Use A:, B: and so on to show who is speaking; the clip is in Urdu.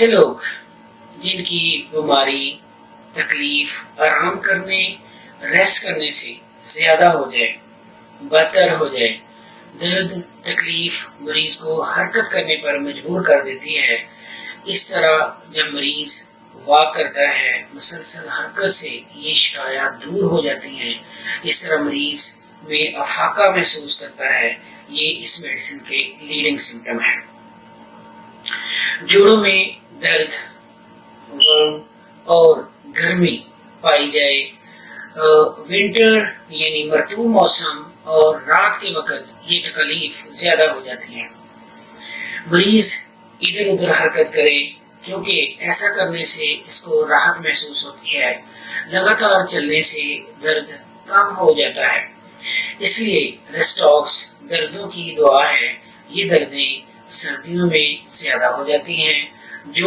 A: ایسے لوگ جن کی بیماری تکلیف آرام کرنے ریسٹ کرنے سے زیادہ ہو جائے، بدتر ہو جائے، درد تکلیف مریض کو حرکت کرنے پر مجبور کر دیتی ہے، اس طرح جب مریض واک کرتا ہے مسلسل حرکت سے یہ شکایات دور ہو جاتی ہیں۔ اس طرح مریض میں افاقہ محسوس کرتا ہے، یہ اس میڈیسن کے لیڈنگ سمپٹم ہیں۔ جوڑوں میں درد، ورم اور گرمی پائی جائے، ونٹر یعنی مرطوب موسم اور رات کے وقت یہ تکلیف زیادہ ہو جاتی ہے۔ مریض ادھر ادھر حرکت کرے کیونکہ ایسا کرنے سے اس کو راحت محسوس ہوتی ہے، لگاتار چلنے سے درد کم ہو جاتا ہے۔ اس لیے ریسٹاکس دردوں کی دعا ہے۔ یہ دردیں سردیوں میں زیادہ ہو جاتی ہیں